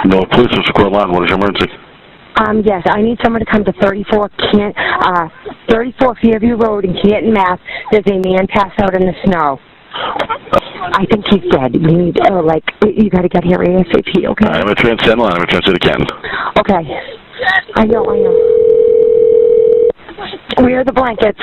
No, police will score line. What is your emergency? Yes, I need someone to come to 34 Fairview Road in Canton, Mass. There's a man passed out in the snow. I think he's dead. We need, you got to get here ASAP, okay? I'm going to transcend line. I'm going to transfer to Canton. Okay. I know. Where are the blankets?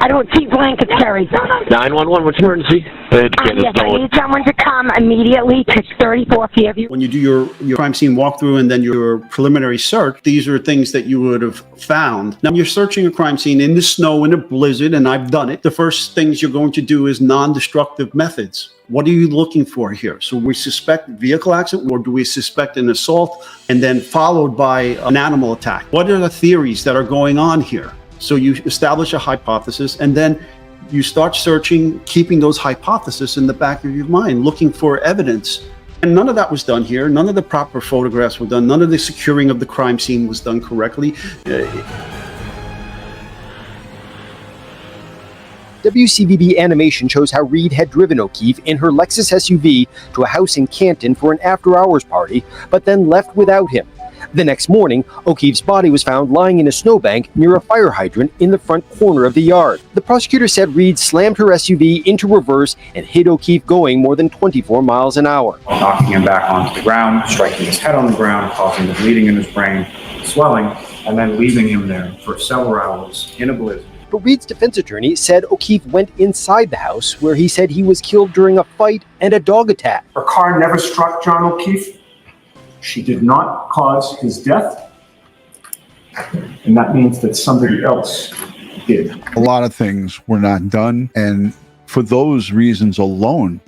I don't see blankets, Terry. 911, what's your emergency? Yes, I need someone to come immediately to 34 Fairview. When you do your crime scene walkthrough and then your preliminary search, these are things that you would have found. Now, you're searching a crime scene in the snow, in a blizzard, and I've done it. The first things you're going to do is non-destructive methods. What are you looking for here? So we suspect vehicle accident, or do we suspect an assault and then followed by an animal attack? What are the theories that are going on here? So you establish a hypothesis, and then you start searching, keeping those hypotheses in the back of your mind, looking for evidence. And none of that was done here. None of the proper photographs were done. None of the securing of the crime scene was done correctly. WCVB animation shows how Reed had driven O'Keefe in her Lexus SUV to a house in Canton for an after-hours party, but then left without him. The next morning, O'Keefe's body was found lying in a snowbank near a fire hydrant in the front corner of the yard. The prosecutor said Reed slammed her SUV into reverse and hit O'Keefe going more than 24 miles an hour. Knocking him back onto the ground, striking his head on the ground, causing the bleeding in his brain, swelling, and then leaving him there for several hours in a blizzard. But Reed's defense attorney said O'Keefe went inside the house, where he said he was killed during a fight and a dog attack. Her car never struck John O'Keefe. She did not cause his death, and that means that somebody else did. A lot of things were not done, and for those reasons alone,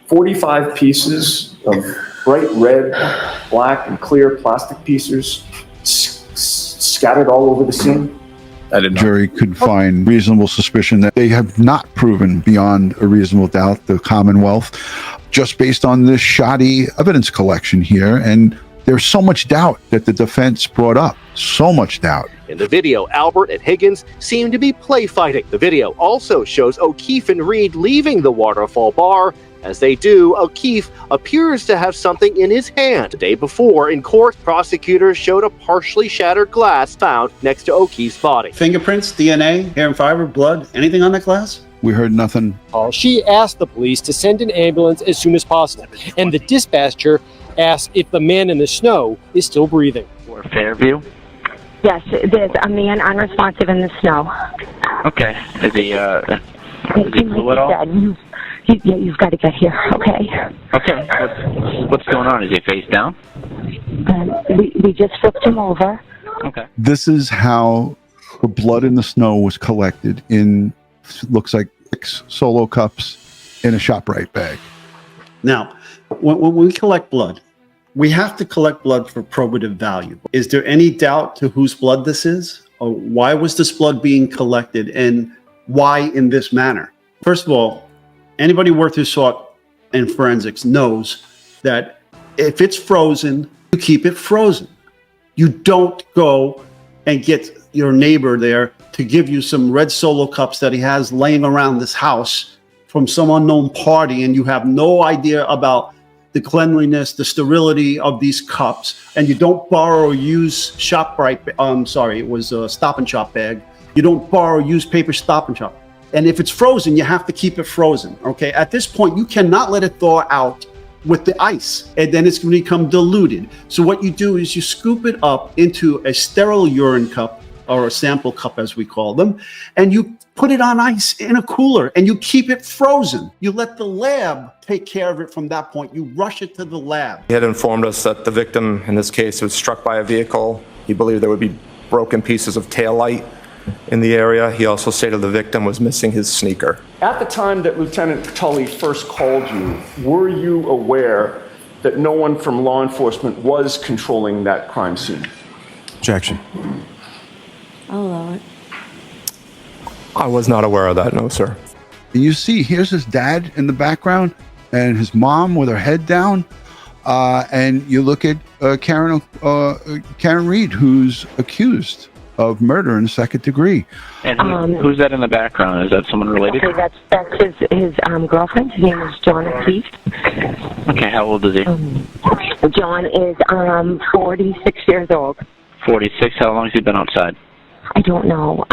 "45 pieces of bright red, black, and clear plastic pieces scattered all over the scene." the jury could find reasonable suspicion that they have not proven beyond a reasonable doubt, the Commonwealth, just based on this shoddy evidence collection here. And there's so much doubt that the defense brought up. So much doubt. In the video, Albert and Higgins seem to be play fighting. The video also shows O'Keefe and Reed leaving the Waterfall Bar. As they do, O'Keefe appears to have something in his hand. The day before, in court, prosecutors showed a partially shattered glass found next to O'Keefe's body. Fingerprints, DNA, hair and fiber, blood, anything on that glass? We heard nothing. She asked the police to send an ambulance as soon as possible, and the dispatcher asked if the man in the snow is still breathing. Or Fairview? Yes, there's a man unresponsive in the snow. Okay. Is he blue at all? Dead. You've got to get here, okay? Okay. What's going on? Is he face down? We just flipped him over. Okay. This is how the blood in the snow was collected in, looks like 6 Solo cups in a ShopRite bag. Now, when we collect blood, we have to collect blood for probative value. Is there any doubt to whose blood this is? Or why was this blood being collected, and why in this manner? First of all, anybody worth his salt in forensics knows that if it's frozen, you keep it frozen. You don't go and get your neighbor there to give you some red Solo cups that he has laying around this house from some unknown party, and you have no idea about the cleanliness, the sterility of these cups, and you don't borrow or use ShopRite, it was a Stop and Shop bag. You don't borrow or use paper Stop and Shop. And if it's frozen, you have to keep it frozen, okay? At this point, you cannot let it thaw out with the ice, and then it's going to become diluted. So what you do is you scoop it up into a sterile urine cup, or a sample cup as we call them, and you put it on ice in a cooler, and you keep it frozen. You let the lab take care of it from that point. You rush it to the lab. He had informed us that the victim, in this case, was struck by a vehicle. He believed there would be broken pieces of taillight in the area. He also stated the victim was missing his sneaker. At the time that Lieutenant Tully first called you, were you aware that no one from law enforcement was controlling that crime scene? Objection. I'll allow it. I was not aware of that, no, sir. And you see, here's his dad in the background and his mom with her head down. And you look at Karen Reed, who's accused of murder in the second degree. And who's that in the background? Is that someone related? Okay, that's his girlfriend. His name is John O'Keefe. Okay, how old is he? John is 46 years old. 46. How long has he been outside? I don't know.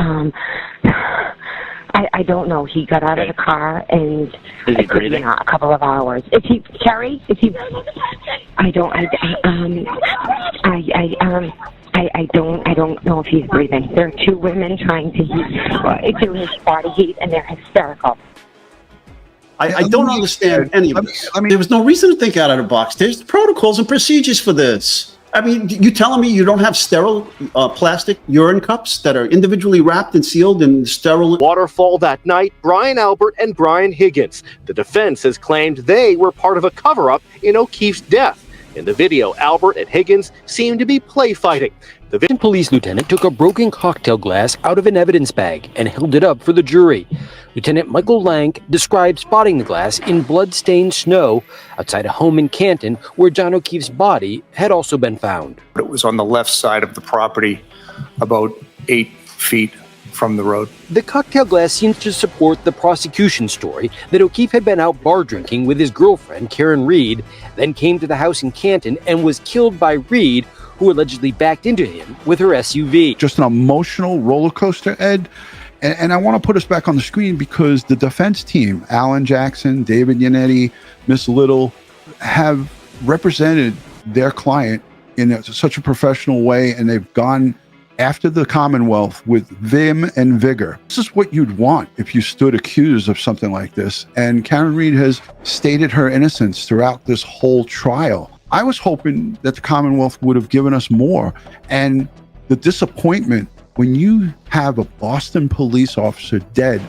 I don't know. He got out of the car and is he breathing? A couple of hours. Is he Carrie? Is he? I don't know if he's breathing. There are two women trying to do his body heat, and they're hysterical. I don't understand any of this. I mean, there was no reason to think out of the box. There's protocols and procedures for this. I mean, you telling me you don't have sterile plastic urine cups that are individually wrapped and sealed in sterile? Waterfall that night, Brian Albert and Brian Higgins. The defense has claimed they were part of a cover-up in O'Keefe's death. In the video, Albert and Higgins seem to be play fighting. The police lieutenant took a broken cocktail glass out of an evidence bag and held it up for the jury. Lieutenant Michael Lank described spotting the glass in blood-stained snow outside a home in Canton where John O'Keefe's body had also been found. It was on the left side of the property, about 8 feet from the road. The cocktail glass seems to support the prosecution story that O'Keefe had been out bar drinking with his girlfriend, Karen Reed, then came to the house in Canton and was killed by Reed, who allegedly backed into him with her SUV. Just an emotional roller coaster, Ed. And I want to put us back on the screen because the defense team, Alan Jackson, David Yannetti, Miss Little, have represented their client in such a professional way, and they've gone after the Commonwealth with vim and vigor. This is what you'd want if you stood accused of something like this. And Karen Reed has stated her innocence throughout this whole trial. I was hoping that the Commonwealth would have given us more. And the disappointment when you have a Boston police officer dead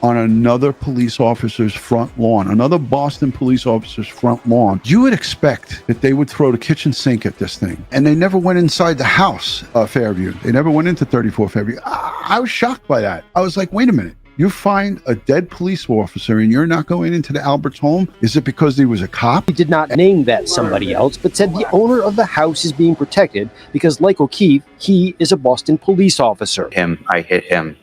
on another police officer's front lawn, another Boston police officer's front lawn, you would expect that they would throw the kitchen sink at this thing. And they never went inside the house, Fairview. They never went into 34 Fairview. I was shocked by that. I was like, wait a minute. You find a dead police officer and you're not going into the Albert's home? Is it because he was a cop? He did not name that somebody else, but said the owner of the house is being protected because, like O'Keefe, he is a Boston police officer. I hit him.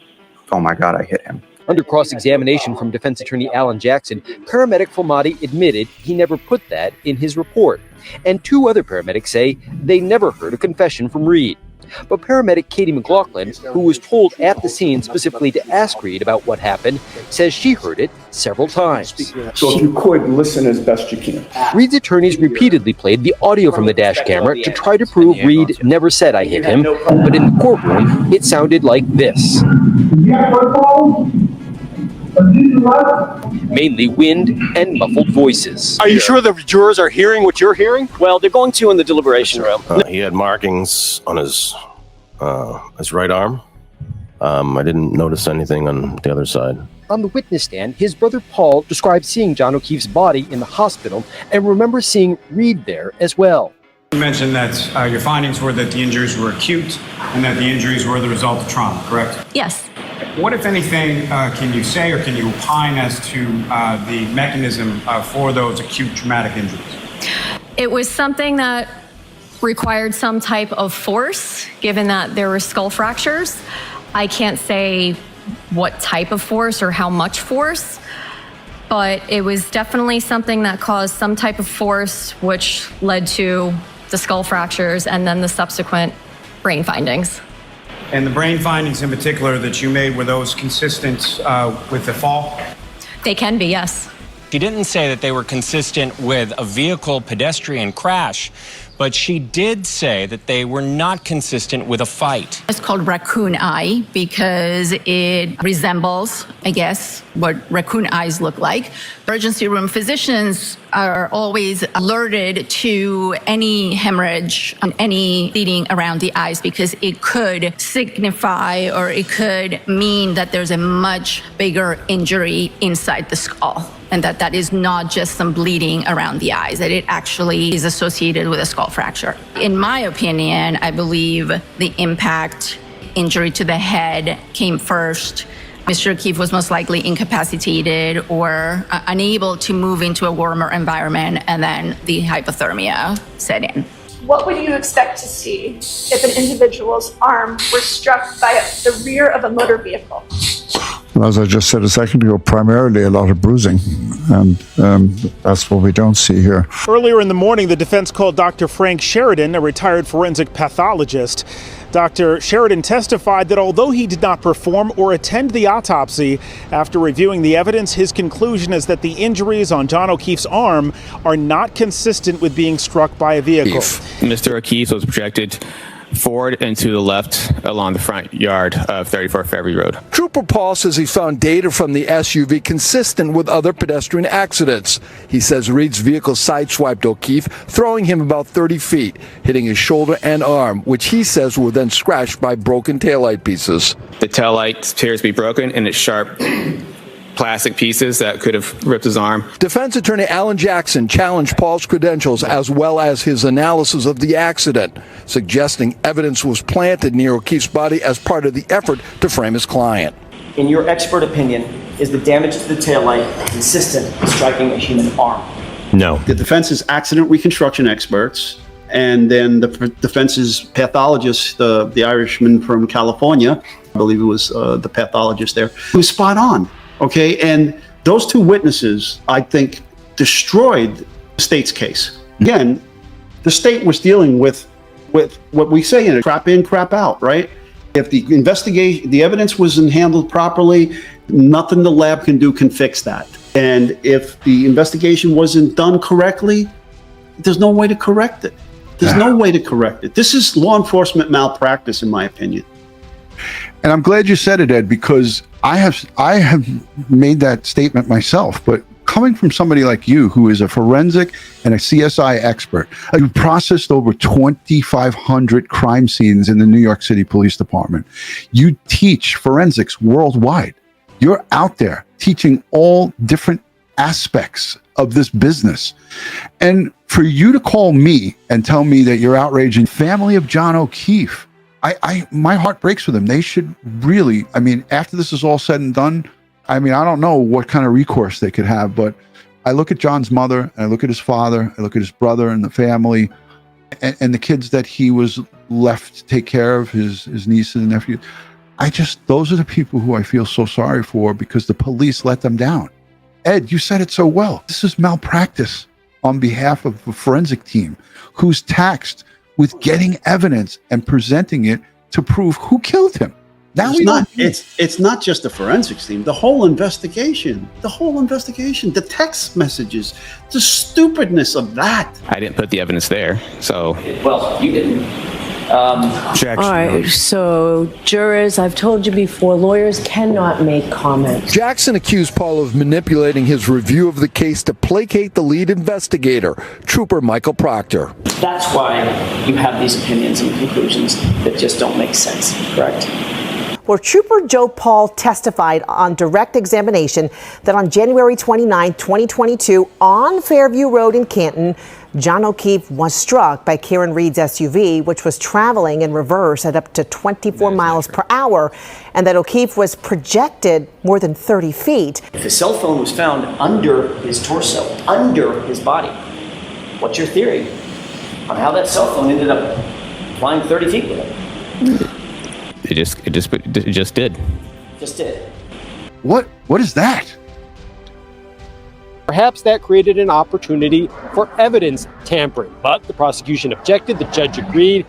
Oh my God, I hit him. Under cross-examination from defense attorney Alan Jackson, paramedic Fulmati admitted he never put that in his report. And two other paramedics say they never heard a confession from Reed. But paramedic Katie McLaughlin, who was told at the scene specifically to ask Reed about what happened, says she heard it several times. So if you could, listen as best you can. Reed's attorneys repeatedly played the audio from the dash camera to try to prove Reed never said I hit him, but in the courtroom, it sounded like this. Mainly wind and muffled voices. Are you sure the jurors are hearing what you're hearing? Well, they're going to in the deliberation room. He had markings on his right arm. I didn't notice anything on the other side. On the witness stand, his brother Paul described seeing John O'Keefe's body in the hospital and remembers seeing Reed there as well. You mentioned that your findings were that the injuries were acute and that the injuries were the result of trauma, correct? Yes. What, if anything, can you say or can you opine as to the mechanism for those acute traumatic injuries? It was something that required some type of force, given that there were skull fractures. I can't say what type of force or how much force, but it was definitely something that caused some type of force, which led to the skull fractures and then the subsequent brain findings. And the brain findings in particular that you made, were those consistent with the fall? They can be, yes. She didn't say that they were consistent with a vehicle pedestrian crash, but she did say that they were not consistent with a fight. It's called raccoon eye because it resembles, I guess, what raccoon eyes look like. Emergency room physicians are always alerted to any hemorrhage, any bleeding around the eyes, because it could signify or it could mean that there's a much bigger injury inside the skull, and that is not just some bleeding around the eyes, that it actually is associated with a skull fracture. In my opinion, I believe the impact injury to the head came first, Mr. O'Keefe was most likely incapacitated or unable to move into a warmer environment, and then the hypothermia set in. What would you expect to see if an individual's arm were struck by the rear of a motor vehicle? As I just said a second ago, primarily a lot of bruising, and that's what we don't see here. Earlier in the morning, the defense called Dr. Frank Sheridan, a retired forensic pathologist. Dr. Sheridan testified that although he did not perform or attend the autopsy, after reviewing the evidence, his conclusion is that the injuries on John O'Keefe's arm are not consistent with being struck by a vehicle. Mr. O'Keefe was projected forward and to the left along the front yard of 34 Fairview Road. Trooper Paul says he found data from the SUV consistent with other pedestrian accidents. He says Reed's vehicle sideswiped O'Keefe, throwing him about 30 feet, hitting his shoulder and arm, which he says were then scratched by broken taillight pieces. The taillight appears to be broken and it's sharp plastic pieces that could have ripped his arm. Defense attorney Alan Jackson challenged Paul's credentials as well as his analysis of the accident, suggesting evidence was planted near O'Keefe's body as part of the effort to frame his client. In your expert opinion, is the damage to the taillight consistent with striking a human arm? No. The defense's accident reconstruction experts and then the defense's pathologist, the Irishman from California, I believe it was the pathologist there, who was spot on. Okay, and those two witnesses, I think, destroyed the state's case. Again, the state was dealing with what we say in it, crap in, crap out, right? If the investigation, the evidence wasn't handled properly, nothing the lab can do can fix that. And if the investigation wasn't done correctly, there's no way to correct it. There's no way to correct it. This is law enforcement malpractice, in my opinion. And I'm glad you said it, Ed, because I have made that statement myself. But coming from somebody like you, who is a forensic and a CSI expert, you processed over 2,500 crime scenes in the New York City Police Department. You teach forensics worldwide. You're out there teaching all different aspects of this business. And for you to call me and tell me that you're outraging family of John O'Keefe, my heart breaks with them. They should really, I mean, after this is all said and done, I mean, I don't know what kind of recourse they could have, but I look at John's mother, and I look at his father, I look at his brother and the family, and the kids that he was left to take care of, his nieces and nephews. Those are the people who I feel so sorry for, because the police let them down. Ed, you said it so well. This is malpractice on behalf of the forensic team, who's taxed with getting evidence and presenting it to prove who killed him. Now It's not just the forensics team. The whole investigation, the text messages, the stupidness of that. I didn't put the evidence there, so. Well, you didn't. All right, so jurors, I've told you before, lawyers cannot make comments. Jackson accused Paul of manipulating his review of the case to placate the lead investigator, Trooper Michael Proctor. That's why you have these opinions and conclusions that just don't make sense, correct? Well, Trooper Joe Paul testified on direct examination that on January 29, 2022, on Fairview Road in Canton, John O'Keefe was struck by Karen Reed's SUV, which was traveling in reverse at up to 24 miles per hour, and that O'Keefe was projected more than 30 feet. If his cell phone was found under his torso, under his body, what's your theory on how that cell phone ended up flying 30 feet with him? It just did. Just did. What is that? Perhaps that created an opportunity for evidence tampering, but the prosecution objected, the judge agreed,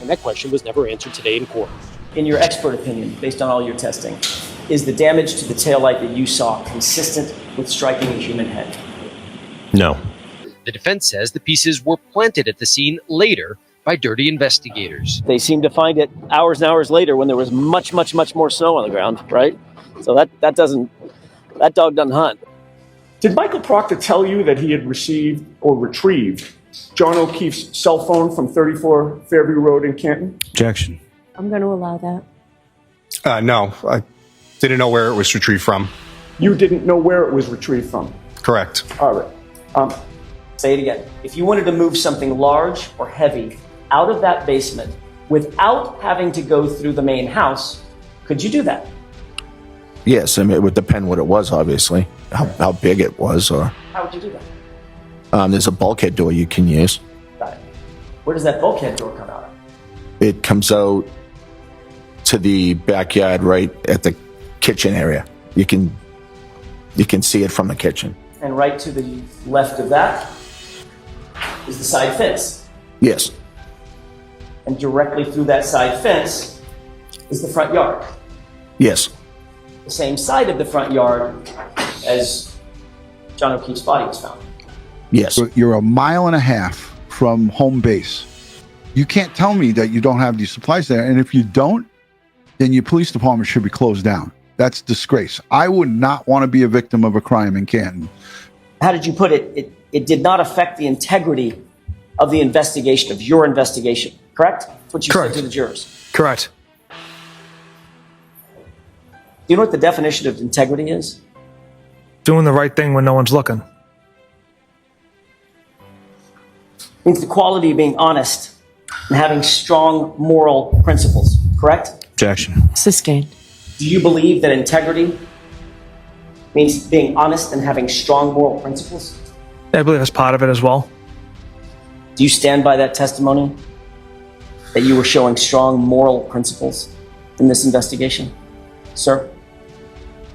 and that question was never answered today in court. In your expert opinion, based on all your testing, is the damage to the taillight that you saw consistent with striking a human head? No. The defense says the pieces were planted at the scene later by dirty investigators. They seemed to find it hours and hours later when there was much more snow on the ground, right? So that dog doesn't hunt. Did Michael Proctor tell you that he had received or retrieved John O'Keefe's cell phone from 34 Fairview Road in Canton? Objection. I'm going to allow that. No, I didn't know where it was retrieved from. You didn't know where it was retrieved from? Correct. All right. Say it again. If you wanted to move something large or heavy out of that basement without having to go through the main house, could you do that? Yes, I mean, it would depend what it was, obviously, how big it was, or How would you do that? there's a bulkhead door you can use. Got it. Where does that bulkhead door come out of? It comes out to the backyard right at the kitchen area. You can see it from the kitchen. And right to the left of that is the side fence. Yes. And directly through that side fence is the front yard. Yes. The same side of the front yard as John O'Keefe's body was found. Yes. You're a mile and a half from home base. You can't tell me that you don't have these supplies there. And if you don't, then your police department should be closed down. That's disgrace. I would not want to be a victim of a crime in Canton. How did you put it? It did not affect the integrity of the investigation, of your investigation, correct? That's what you said to the jurors. Correct. Do you know what the definition of integrity is? Doing the right thing when no one's looking. It means the quality of being honest and having strong moral principles, correct? Objection. Sustained. Do you believe that integrity means being honest and having strong moral principles? I believe that's part of it as well. Do you stand by that testimony that you were showing strong moral principles in this investigation, sir?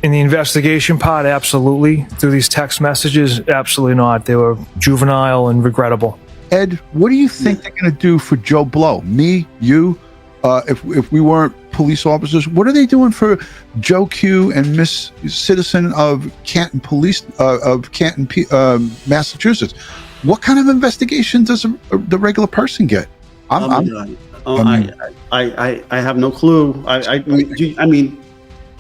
In the investigation part, absolutely. Through these text messages, absolutely not. They were juvenile and regrettable. Ed, what do you think they're going to do for Joe Blow? Me, you, if we weren't police officers, what are they doing for Joe Q and Miss Citizen of Canton Police, of Canton, Massachusetts? What kind of investigation does the regular person get? I have no clue. I mean,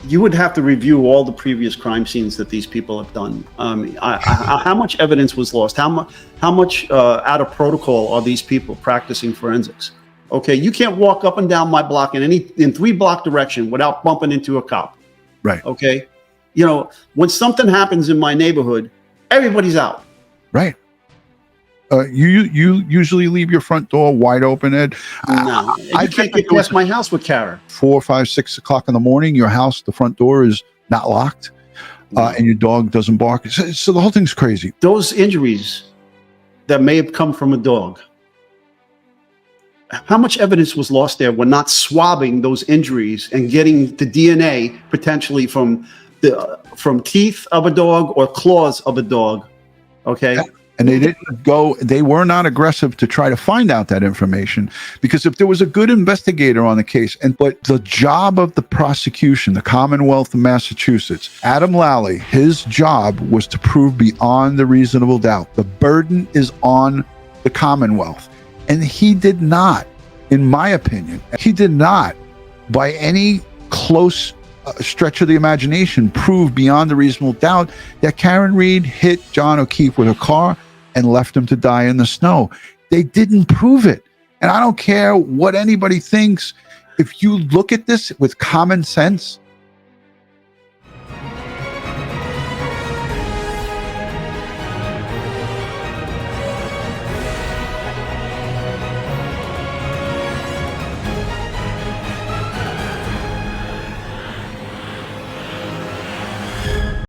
you would have to review all the previous crime scenes that these people have done. How much evidence was lost? How much out of protocol are these people practicing forensics? Okay, you can't walk up and down my block in 3-block direction without bumping into a cop. Right. Okay. You know, when something happens in my neighborhood, everybody's out. Right. You usually leave your front door wide open, Ed. No, I can't get past my house with Kara. 4, 5, 6 o'clock in the morning, your house, the front door is not locked, and your dog doesn't bark. So the whole thing's crazy. Those injuries that may have come from a dog, how much evidence was lost there? We're not swabbing those injuries and getting the DNA potentially from teeth of a dog or claws of a dog. Okay. And they were not aggressive to try to find out that information, because if there was a good investigator on the case, but the job of the prosecution, the Commonwealth of Massachusetts, Adam Lally, his job was to prove beyond the reasonable doubt. The burden is on the Commonwealth. And he did not, in my opinion, he did not, by any close stretch of the imagination, prove beyond the reasonable doubt that Karen Reed hit John O'Keefe with a car and left him to die in the snow. They didn't prove it. And I don't care what anybody thinks. If you look at this with common sense,